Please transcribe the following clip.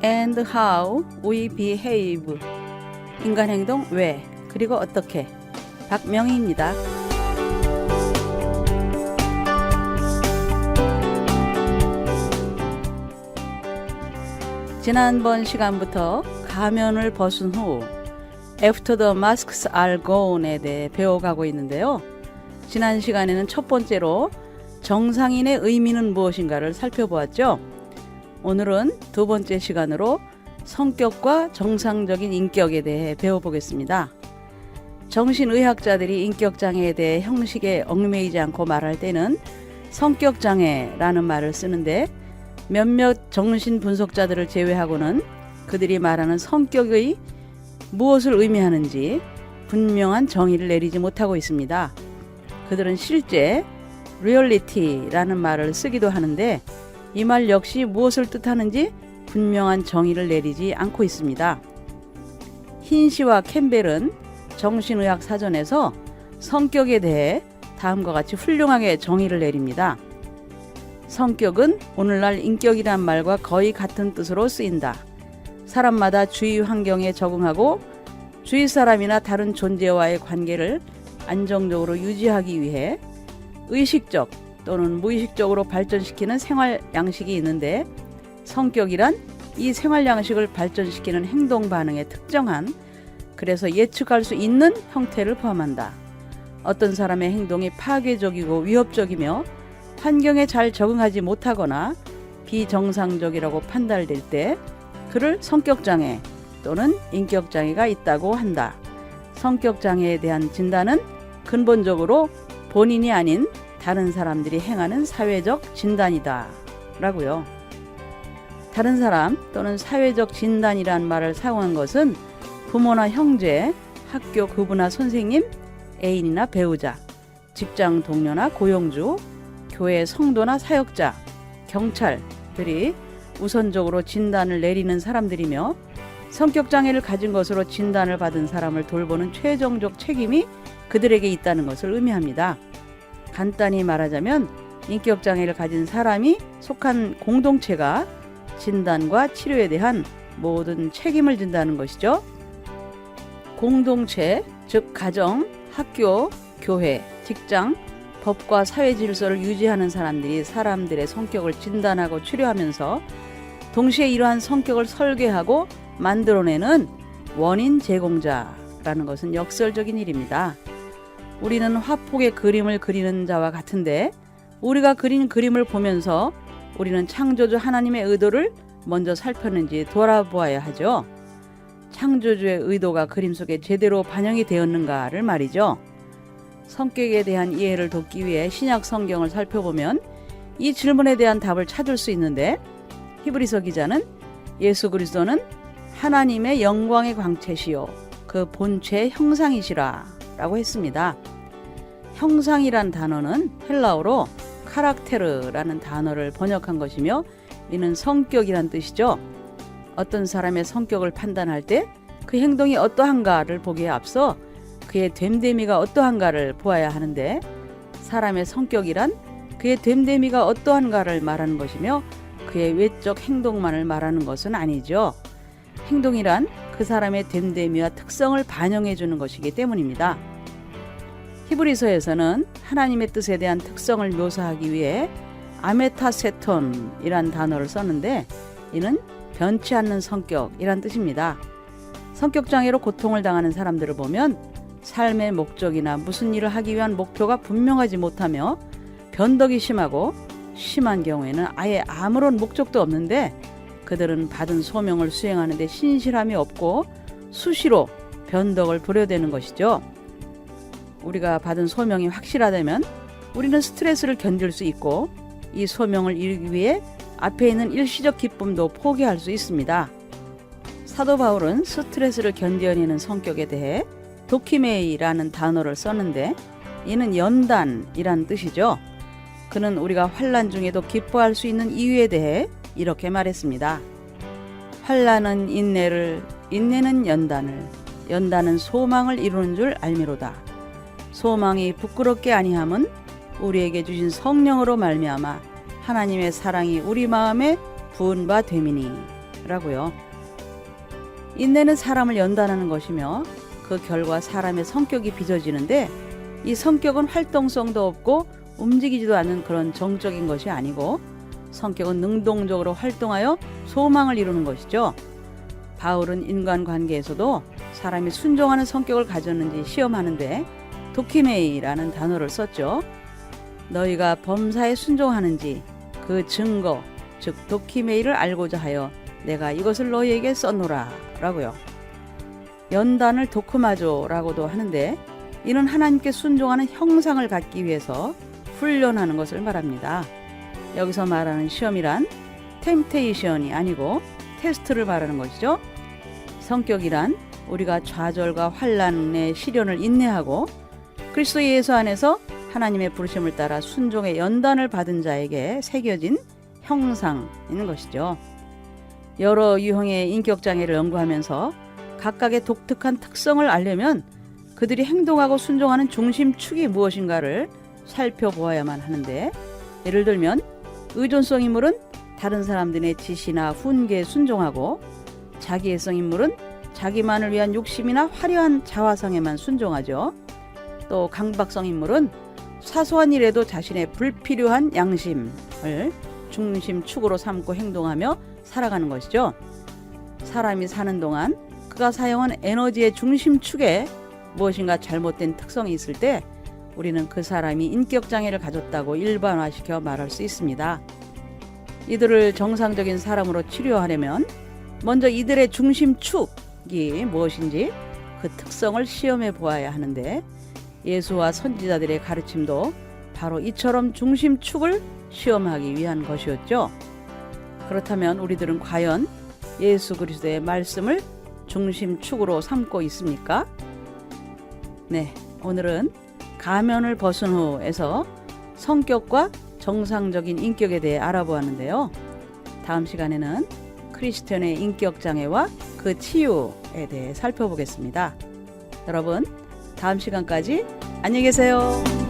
and how we behave. 인간 행동 왜 그리고 어떻게. 박명희입니다. 지난번 시간부터 가면을 벗은 후 After the masks are gone에 대해 배워가고 있는데요. 지난 시간에는 첫 번째로 정상인의 의미는 무엇인가를 살펴보았죠. 오늘은 두 번째 시간으로 성격과 정상적인 인격에 대해 배워보겠습니다. 정신의학자들이 인격장애에 대해 형식에 얽매이지 않고 말할 때는 성격장애라는 말을 쓰는데 몇몇 정신분석자들을 제외하고는 그들이 말하는 성격의 무엇을 의미하는지 분명한 정의를 내리지 못하고 있습니다. 그들은 실제 리얼리티라는 말을 쓰기도 하는데 이 말 역시 무엇을 뜻하는지 분명한 정의를 내리지 않고 있습니다. 힌시와 캠벨은 정신의학 사전에서 성격에 대해 다음과 같이 훌륭하게 정의를 내립니다. 성격은 오늘날 인격이란 말과 거의 같은 뜻으로 쓰인다. 사람마다 주위 환경에 적응하고 주위 사람이나 다른 존재와의 관계를 안정적으로 유지하기 위해 의식적 또는 무의식적으로 발전시키는 생활 양식이 있는데 성격이란 이 생활 양식을 발전시키는 행동 반응에 특정한 그래서 예측할 수 있는 형태를 포함한다. 어떤 사람의 행동이 파괴적이고 위협적이며 환경에 잘 적응하지 못하거나 비정상적이라고 판단될 때 그를 성격장애 또는 인격장애가 있다고 한다. 성격장애에 대한 진단은 근본적으로 본인이 아닌 다른 사람들이 행하는 사회적 진단이다 라고요. 다른 사람 또는 사회적 진단이란 말을 사용한 것은 부모나 형제, 학교 교부나 선생님, 애인이나 배우자, 직장 동료나 고용주, 교회 성도나 사역자, 경찰들이 우선적으로 진단을 내리는 사람들이며 성격장애를 가진 것으로 진단을 받은 사람을 돌보는 최종적 책임이 그들에게 있다는 것을 의미합니다. 간단히 말하자면 인격장애를 가진 사람이 속한 공동체가 진단과 치료에 대한 모든 책임을 진다는 것이죠. 공동체, 즉 가정, 학교, 교회, 직장, 법과 사회 질서를 유지하는 사람들이 사람들의 성격을 진단하고 치료하면서 동시에 이러한 성격을 설계하고 만들어내는 원인 제공자라는 것은 역설적인 일입니다. 우리는 화폭의 그림을 그리는 자와 같은데 우리가 그린 그림을 보면서 우리는 창조주 하나님의 의도를 먼저 살폈는지 돌아보아야 하죠. 창조주의 의도가 그림 속에 제대로 반영이 되었는가를 말이죠. 성격에 대한 이해를 돕기 위해 신약 성경을 살펴보면 이 질문에 대한 답을 찾을 수 있는데 히브리서 기자는 예수 그리스도는 하나님의 영광의 광채시요 그 본체의 형상이시라 라고 했습니다. 형상이란 단어는 헬라어로 카락테르라는 단어를 번역한 것이며 이는 성격이란 뜻이죠. 어떤 사람의 성격을 판단할 때 그 행동이 어떠한가를 보기에 앞서 그의 됨됨이가 어떠한가를 보아야 하는데 사람의 성격이란 그의 됨됨이가 어떠한가를 말하는 것이며 그의 외적 행동만을 말하는 것은 아니죠. 행동이란 그 사람의 됨됨이와 특성을 반영해 주는 것이기 때문입니다. 히브리서에서는 하나님의 뜻에 대한 특성을 묘사하기 위해 아메타세톤이란 단어를 썼는데 이는 변치 않는 성격이란 뜻입니다. 성격장애로 고통을 당하는 사람들을 보면 삶의 목적이나 무슨 일을 하기 위한 목표가 분명하지 못하며 변덕이 심하고 심한 경우에는 아예 아무런 목적도 없는데 그들은 받은 소명을 수행하는 데 신실함이 없고 수시로 변덕을 부려대는 것이죠. 우리가 받은 소명이 확실하다면 우리는 스트레스를 견딜 수 있고 이 소명을 이루기 위해 앞에 있는 일시적 기쁨도 포기할 수 있습니다. 사도 바울은 스트레스를 견뎌내는 성격에 대해 도키메이라는 단어를 썼는데 이는 연단이란 뜻이죠. 그는 우리가 환난 중에도 기뻐할 수 있는 이유에 대해 이렇게 말했습니다. 환난은 인내를, 인내는 연단을, 연단은 소망을 이루는 줄 알미로다. 소망이 부끄럽게 아니함은 우리에게 주신 성령으로 말미암아 하나님의 사랑이 우리 마음에 부은 바 됨이니 라고요. 인내는 사람을 연단하는 것이며 그 결과 사람의 성격이 빚어지는데, 이 성격은 활동성도 없고 움직이지도 않는 그런 정적인 것이 아니고 성격은 능동적으로 활동하여 소망을 이루는 것이죠. 바울은 인간관계에서도 사람이 순종하는 성격을 가졌는지 시험하는데 도키메이라는 단어를 썼죠. 너희가 범사에 순종하는지 그 증거, 즉 도키메이를 알고자 하여 내가 이것을 너희에게 써노라 라고요. 연단을 도크마조라고도 하는데, 이는 하나님께 순종하는 형상을 갖기 위해서 훈련하는 것을 말합니다. 여기서 말하는 시험이란 템테이션이 아니고 테스트를 말하는 것이죠. 성격이란 우리가 좌절과 환난의 시련을 인내하고 그리스도 예수 안에서 하나님의 부르심을 따라 순종의 연단을 받은 자에게 새겨진 형상인 것이죠. 여러 유형의 인격장애를 연구하면서 각각의 독특한 특성을 알려면 그들이 행동하고 순종하는 중심축이 무엇인가를 살펴보아야만 하는데, 예를 들면 의존성 인물은 다른 사람들의 지시나 훈계에 순종하고, 자기애성 인물은 자기만을 위한 욕심이나 화려한 자화상에만 순종하죠. 또 강박성 인물은 사소한 일에도 자신의 불필요한 양심을 중심축으로 삼고 행동하며 살아가는 것이죠. 사람이 사는 동안 그가 사용한 에너지의 중심축에 무엇인가 잘못된 특성이 있을 때 우리는 그 사람이 인격장애를 가졌다고 일반화시켜 말할 수 있습니다. 이들을 정상적인 사람으로 치료하려면 먼저 이들의 중심축이 무엇인지 그 특성을 시험해 보아야 하는데, 예수와 선지자들의 가르침도 바로 이처럼 중심축을 시험하기 위한 것이었죠. 그렇다면 우리들은 과연 예수 그리스도의 말씀을 중심축으로 삼고 있습니까? 네, 오늘은 가면을 벗은 후에서 성격과 정상적인 인격에 대해 알아보았는데요. 다음 시간에는 크리스천의 인격장애와 그 치유에 대해 살펴보겠습니다. 여러분, 다음 시간까지 안녕히 계세요.